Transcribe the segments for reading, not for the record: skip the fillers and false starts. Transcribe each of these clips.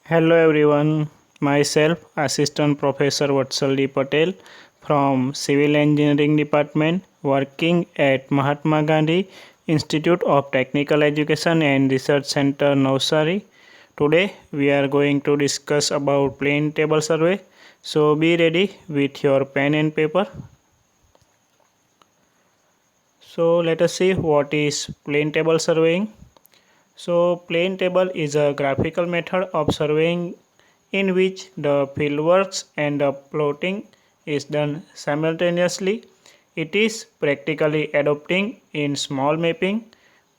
Hello everyone, myself Assistant Professor Vatsal Patel from Civil Engineering Department working at Mahatma Gandhi Institute of Technical Education and Research Center NAVSARI. Today we are going to discuss about plane table survey. So be ready with your pen and paper. So let us see what is plane table surveying. So plane table is a graphical method of surveying in which the fieldworks and the plotting is done simultaneously. It is practically adopting in small mapping.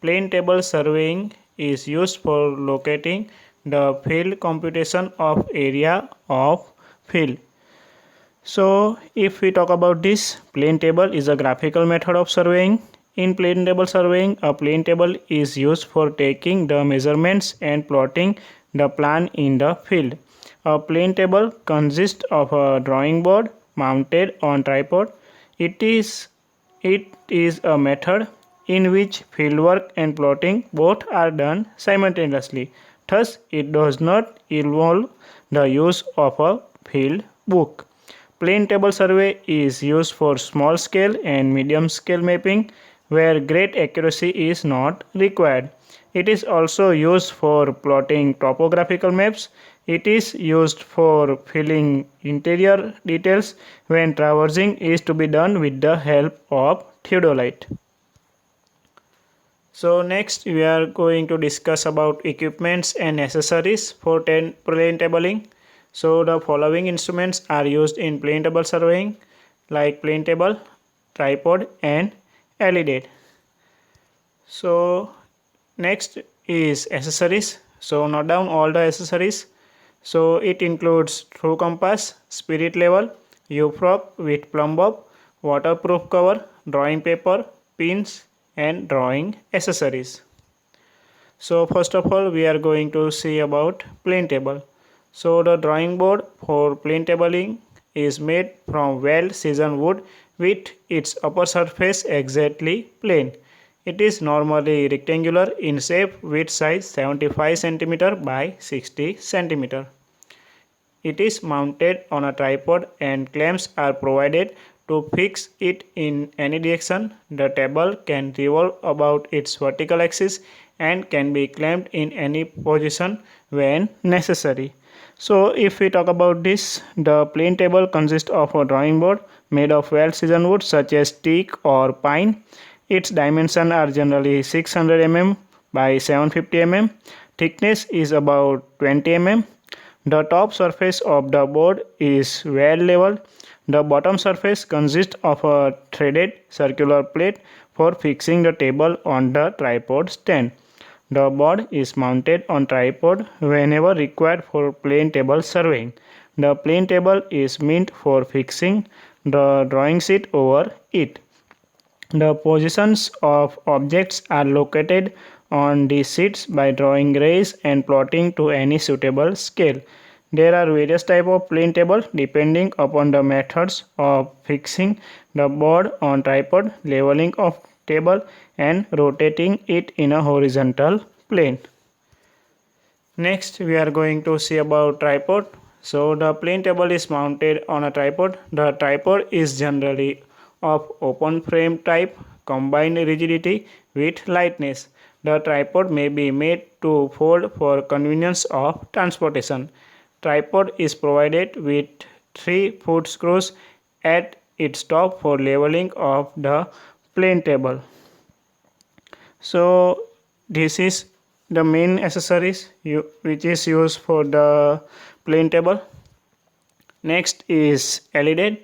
Plane table surveying is used for locating the field computation of area of field. So if we talk about this, plane table is a graphical method of surveying. In plane table surveying, a plane table is used for taking the measurements and plotting the plan in the field. A plane table consists of a drawing board mounted on tripod. It is a method in which fieldwork and plotting both are done simultaneously. Thus, it does not involve the use of a field book. Plane table survey is used for small scale and medium scale mapping where great accuracy is not required. It is also used for plotting topographical maps. It is used for filling interior details when traversing is to be done with the help of theodolite. So next we are going to discuss about equipments and accessories for plane tabling. So the following instruments are used in plane table surveying like plane table, tripod and ALIDADE. So next is accessories. So note down all the accessories. So it includes true compass, spirit level, U-prop with plumb bob, waterproof cover, drawing paper, pins and drawing accessories. So first of all we are going to see about plane table. So the drawing board for plane tabling is made from well-seasoned wood with its upper surface exactly plane. It is normally rectangular in shape with size 75 cm by 60 cm. It is mounted on a tripod and clamps are provided to fix it in any direction. The table can revolve about its vertical axis and can be clamped in any position when necessary. So if we talk about this, the plane table consists of a drawing board made of well-seasoned wood such as teak or pine. Its dimensions are generally 600 mm by 750 mm. Thickness is about 20 mm. The top surface of the board is well leveled. The bottom surface consists of a threaded circular plate for fixing the table on the tripod stand. The board is mounted on tripod whenever required for plane table surveying. The plane table is meant for fixing the drawing sheet over it. The positions of objects are located on the sheets by drawing rays and plotting to any suitable scale. There are various types of plane table depending upon the methods of fixing the board on tripod, leveling of table and rotating it in a horizontal plane. Next we are going to see about tripod. So the plane table is mounted on a tripod. The tripod is generally of open frame type combined rigidity with lightness. The tripod may be made to fold for convenience of transportation. Tripod is provided with 3 foot screws at its top for leveling of the plane table. So this is the main accessories which is used for the plane table. Next is ALIDADE.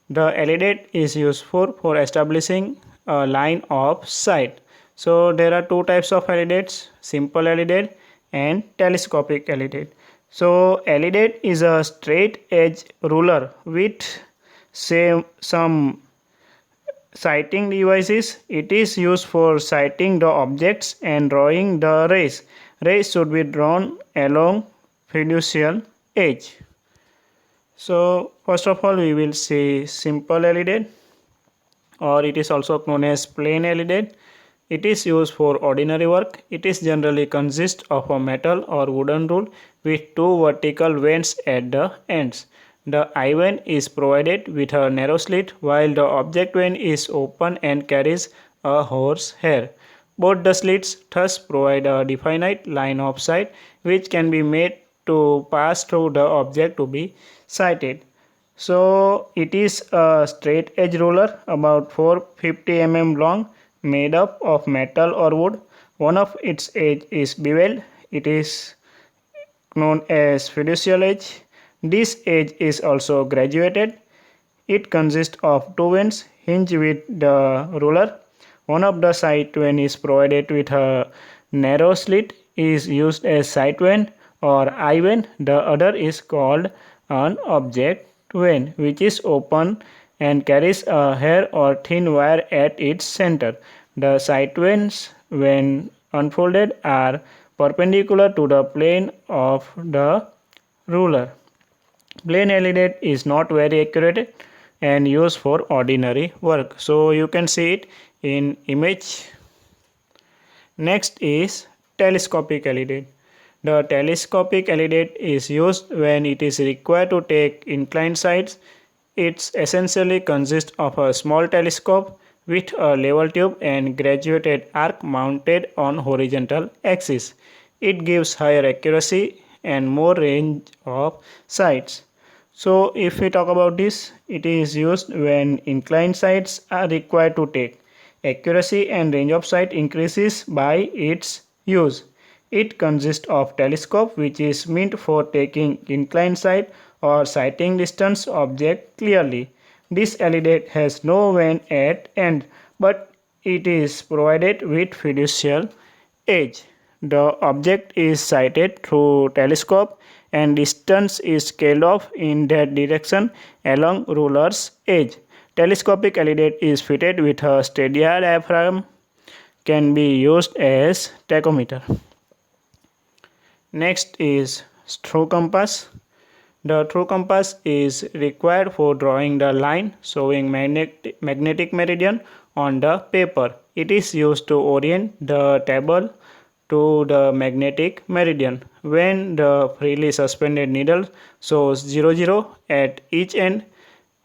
The ALIDADE is useful for establishing a line of sight. So there are two types of ALIDADEs, simple ALIDADE and telescopic ALIDADE. So ALIDADE is a straight edge ruler with some sighting devices. It is used for sighting the objects and drawing the rays. Rays should be drawn along fiducial edge. So first of all we will see simple ALIDADE or it is also known as plain ALIDADE. It is used for ordinary work. It is generally consists of a metal or wooden rule with two vertical vanes at the ends. The eye vane is provided with a narrow slit while the object vane is open and carries a horsehair. Both the slits thus provide a definite line of sight which can be made to pass through the object to be sighted. So it is a straight edge ruler about 450 mm long made up of metal or wood. One of its edge is beveled. It is known as fiducial edge. This edge is also graduated. It consists of two vanes hinged with the ruler. One of the sight vane is provided with a narrow slit is used as sight vane or eye vane. The other is called an object vane which is open and carries a hair or thin wire at its center. The sight vanes when unfolded are perpendicular to the plane of the ruler. Plain ALIDADE is not very accurate and used for ordinary work. So you can see it in image. Next is telescopic ALIDADE. The telescopic ALIDADE is used when it is required to take inclined sights. It essentially consists of a small telescope with a level tube and graduated arc mounted on horizontal axis. It gives higher accuracy and more range of sights. So if we talk about this, it is used when inclined sights are required to take. Accuracy and range of sight increases by its use. It consists of telescope which is meant for taking inclined sight or sighting distant object clearly. This ALIDADE has no vane at end but it is provided with fiducial edge. The object is sighted through telescope and distance is scaled off in that direction along ruler's edge. Telescopic ALIDADE is fitted with a steadier diaphragm, can be used as tachometer. Next is TROUGH compass. The TROUGH compass is required for drawing the line showing magnetic meridian on the paper. It is used to orient the table to the magnetic meridian. When the freely suspended needle shows 00 at each end,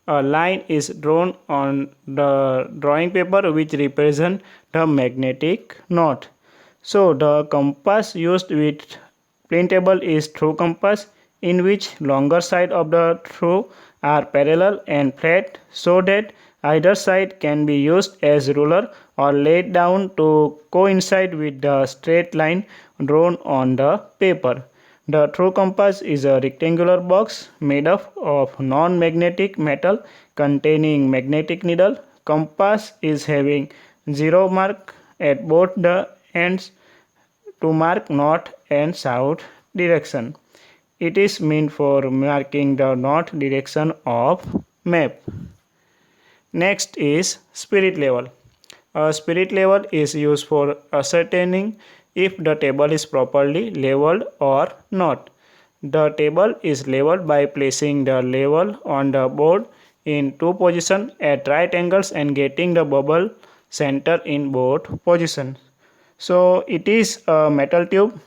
a line is drawn on the drawing paper which represents the magnetic north. So the compass used with plane table is TROUGH compass, in which longer side of the TROUGH are parallel and flat so that either side can be used as ruler or laid down to coincide with the straight line drawn on the paper. The TROUGH compass is a rectangular box made up of non-magnetic metal containing magnetic needle. Compass is having 0 mark at both the ends to mark north and south direction. It is meant for marking the north direction of map. Next is spirit level. A spirit level is used for ascertaining if the table is properly leveled or not. The table is leveled by placing the level on the board in two positions at right angles and getting the bubble center in both positions. So it is a metal tube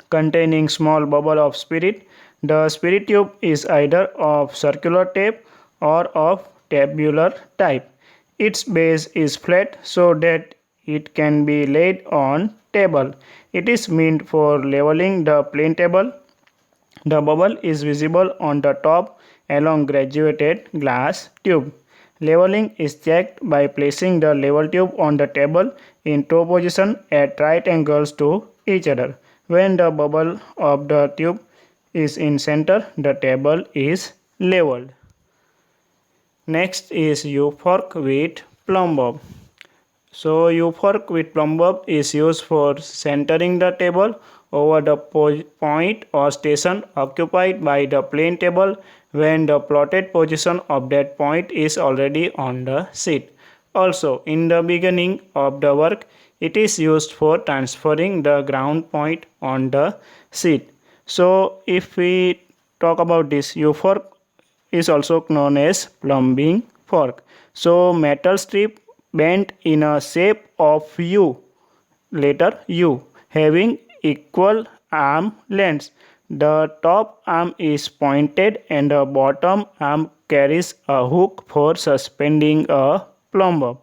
containing small bubble of spirit. The spirit tube is either of circular tape or of tabular type. Its base is flat so that it can be laid on table. It is meant for leveling the plane table. The bubble is visible on the top along graduated glass tube. Leveling is checked by placing the level tube on the table in two positions at right angles to each other. When the bubble of the tube is in center, the table is leveled. Next is U-fork with plumb bob. So U-fork with plumb bob is used for centering the table over the point or station occupied by the plane table when the plotted position of that point is already on the sheet. Also, in the beginning of the work, it is used for transferring the ground point on the sheet. So, if we talk about this, U-fork is also known as plumbing fork. So, metal strip bent in a shape of U, letter U, having equal arm lengths. The top arm is pointed and the bottom arm carries a hook for suspending a plumb.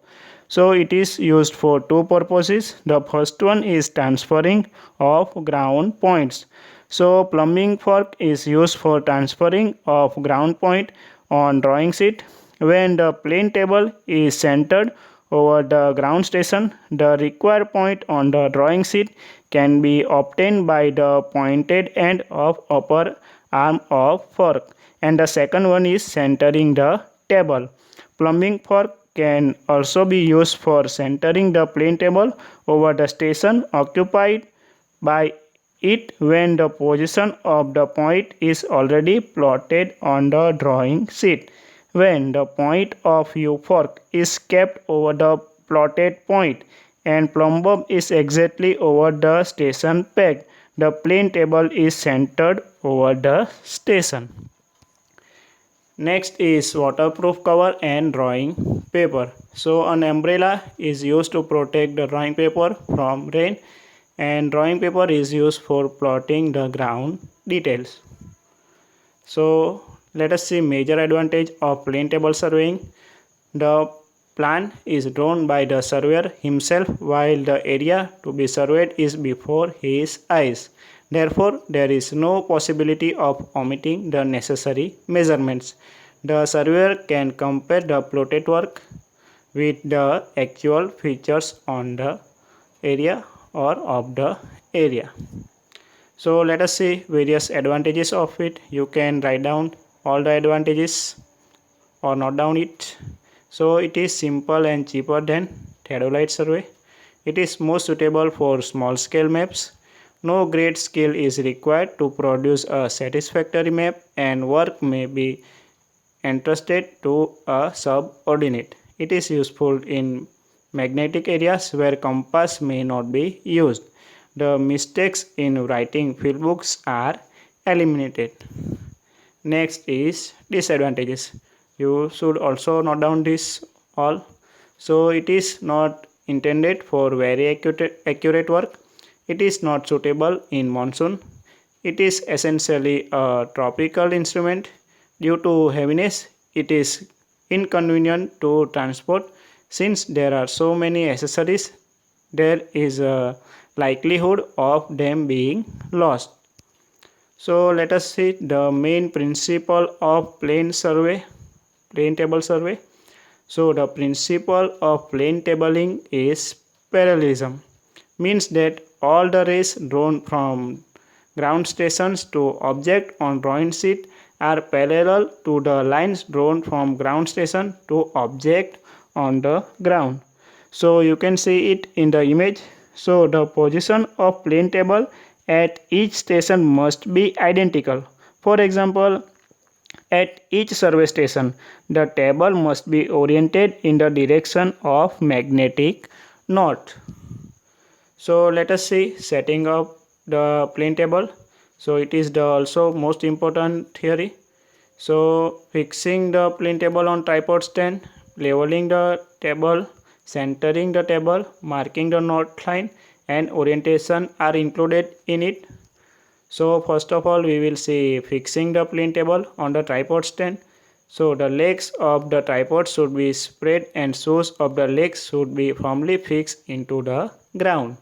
So it is used for two purposes. The first one is transferring of ground points. So plumbing fork is used for transferring of ground point on drawing sheet. When the plane table is centered over the ground station, the required point on the drawing sheet can be obtained by the pointed end of upper arm of fork. And the second one is centering the table. Plumbing fork can also be used for centering the plane table over the station occupied by it when the position of the point is already plotted on the drawing sheet. When the point of U fork is kept over the plotted point and plumb bob is exactly over the station peg, the plane table is centered over the station. Next is waterproof cover and drawing paper. So an umbrella is used to protect the drawing paper from rain, and drawing paper is used for plotting the ground details. So let us see major advantage of plane table surveying. The plan is drawn by the surveyor himself while the area to be surveyed is before his eyes. Therefore, there is no possibility of omitting the necessary measurements. The surveyor can compare the plotted work with the actual features on the area or of the area. So let us see various advantages of it. You can write down all the advantages or note down it. So it is simple and cheaper than theodolite survey. It is most suitable for small scale maps. No great skill is required to produce a satisfactory map, and work may be entrusted to a subordinate. It is useful in magnetic areas where compass may not be used. The mistakes in writing field books are eliminated. Next is disadvantages. You should also note down this all. So it is not intended for very accurate work. It is not suitable in monsoon. It is essentially a tropical instrument. Due to heaviness, it is inconvenient to transport. Since there are so many accessories, there is a likelihood of them being lost. So let us see the main principle of plane table survey. So the principle of plane tabling is parallelism. Means that all the rays drawn from ground stations to object on drawing sheet are parallel to the lines drawn from ground station to object on the ground. So you can see it in the image. So the position of plane table at each station must be identical. For example, at each survey station, the table must be oriented in the direction of magnetic north. So let us see setting up the plane table. So it is the also most important theory. So fixing the plane table on tripod stand, leveling the table, centering the table, marking the north line, and orientation are included in it. So first of all, we will see fixing the plane table on the tripod stand. So the legs of the tripod should be spread and shoes of the legs should be firmly fixed into the ground.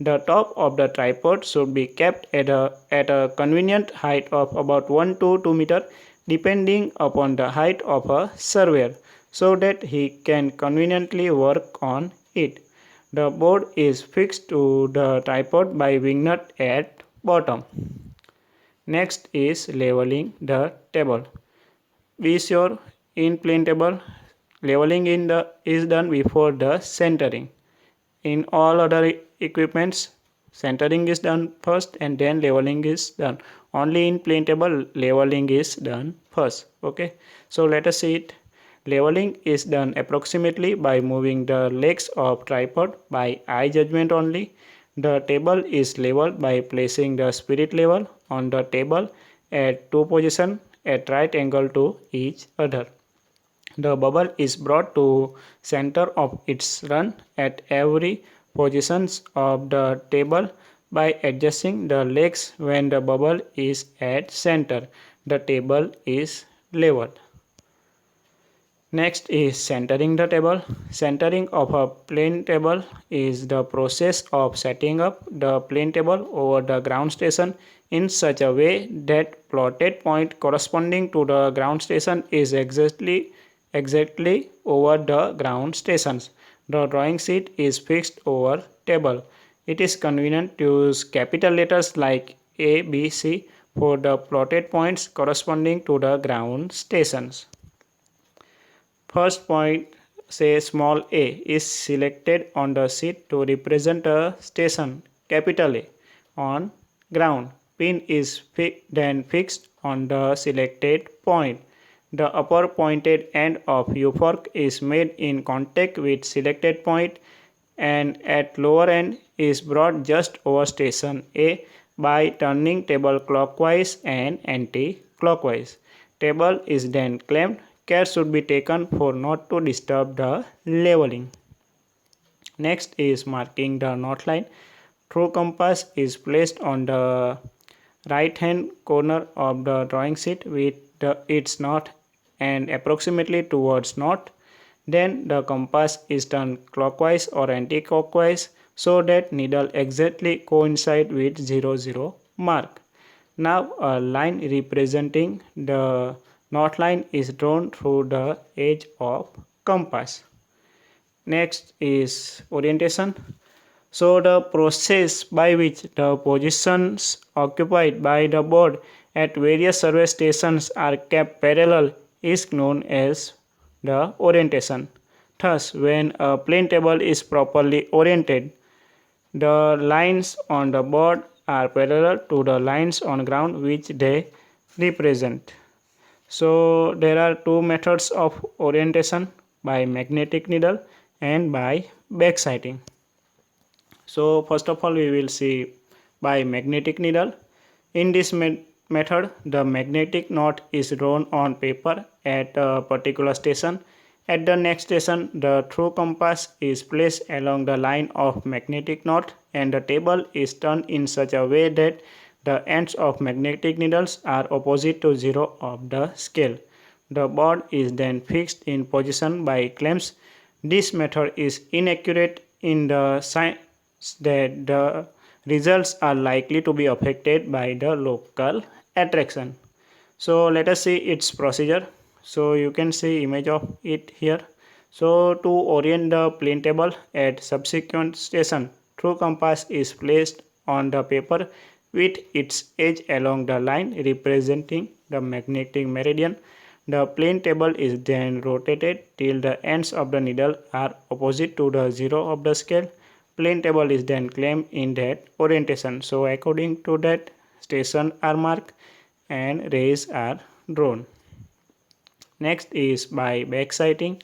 The top of the tripod should be kept at a convenient height of about 1 to 2 meter depending upon the height of a surveyor so that he can conveniently work on it. The board is fixed to the tripod by wing nut at bottom. Next is leveling the table. Be sure in plane table leveling is done before the centering. In all other equipments, centering is done first and then leveling is done. Only in plane table leveling is done first. Okay, so let us see it. Leveling is done approximately by moving the legs of tripod by eye judgment only. The table is leveled by placing the spirit level on the table at two positions at right angle to each other. The bubble is brought to center of its run at every positions of the table by adjusting the legs. When the bubble is at center, the table is leveled. Next is centering the table. Centering of a plane table is the process of setting up the plane table over the ground station in such a way that plotted point corresponding to the ground station is exactly over the ground stations. The drawing sheet is fixed over table. It is convenient to use capital letters like A, B, C for the plotted points corresponding to the ground stations. First point, say small a, is selected on the sheet to represent a station, capital A, on ground. Pin is then fixed on the selected point. The upper pointed end of U-fork is made in contact with selected point, and at lower end is brought just over station A by turning table clockwise and anti-clockwise. Table is then clamped. Care should be taken for not to disturb the leveling. Next is marking the knot line. True compass is placed on the right hand corner of the drawing sheet with its knot and approximately towards knot. Then the compass is turned clockwise or anti-clockwise so that needle exactly coincide with 00 mark. Now a line representing the knot line is drawn through the edge of compass. Next is orientation. So the process by which the positions occupied by the board at various survey stations are kept parallel is known as the orientation. Thus, when a plane table is properly oriented, the lines on the board are parallel to the lines on ground which they represent. So there are two methods of orientation, by magnetic needle and by backsighting. So first of all we will see by magnetic needle. In this method the magnetic knot is drawn on paper at a particular station. At the next station the true compass is placed along the line of magnetic knot and the table is turned in such a way that the ends of magnetic needles are opposite to 0 of the scale. The board is then fixed in position by clamps. This method is inaccurate in the sense that the results are likely to be affected by the local attraction. So let us see its procedure. So you can see image of it here. So to orient the plane table at subsequent station, true compass is placed on the paper with its edge along the line representing the magnetic meridian. The plane table is then rotated till the ends of the needle are opposite to the 0 of the scale. Plane table is then clamped in that orientation. So according to that, stations are marked and rays are drawn. Next is by backsighting.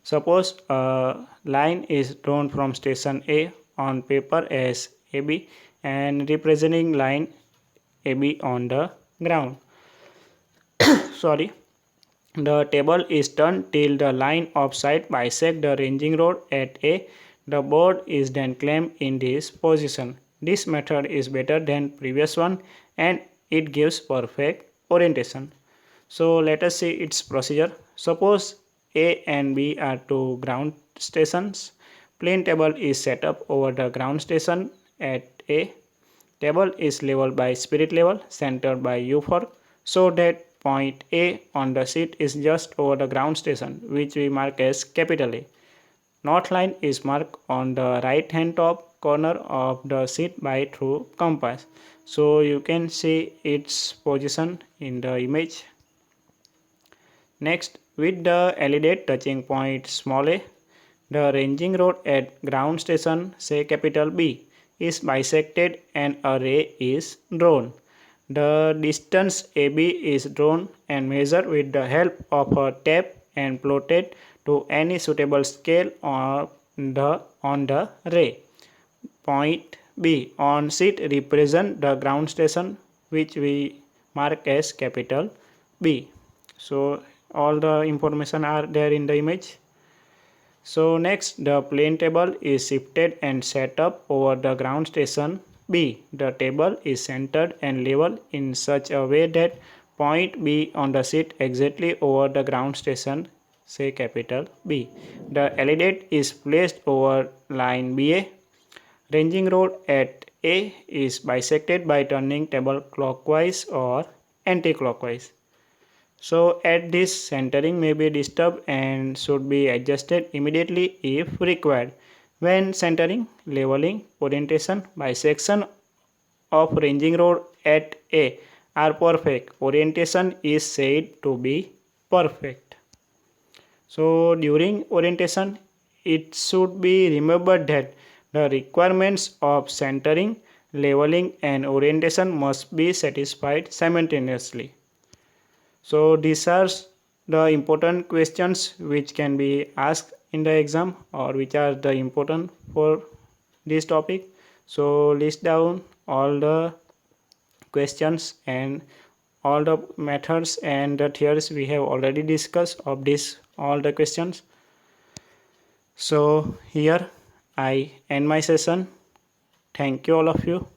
Suppose a line is drawn from station A on paper as AB and representing line AB on the ground. Sorry. The table is turned till the line of sight bisects the ranging rod at A. The board is then clamped in this position. This method is better than previous one and it gives perfect orientation. So let us see its procedure. Suppose A and B are two ground stations. Plane table is set up over the ground station at A. Table is leveled by spirit level centered by U-fork so that point A on the sheet is just over the ground station which we mark as capital A. Knot line is marked on the right hand top corner of the sheet by true compass. So you can see its position in the image. Next, with the ALIDADE touching point small a, the ranging rod at ground station say capital B is bisected and a ray is drawn. The distance AB is drawn and measured with the help of a tape and plotted to any suitable scale on the ray. Point B on sheet represent the ground station which we mark as capital B. So all the information are there in the image. So next, the plane table is shifted and set up over the ground station B. The table is centered and level in such a way that point B on the sheet exactly over the ground station, say capital B. The ALIDADE is placed over line BA. Ranging rod at A is bisected by turning table clockwise or anti-clockwise. So at this, centering may be disturbed and should be adjusted immediately if required. When centering, leveling, orientation, bisection of ranging rod at A are perfect, orientation is said to be perfect. So during orientation, it should be remembered that the requirements of centering, leveling and orientation must be satisfied simultaneously. So these are the important questions which can be asked in the exam or which are the important for this topic. So list down all the questions and all the methods and the theories we have already discussed of this all the questions. So here I end my session. Thank you all of you.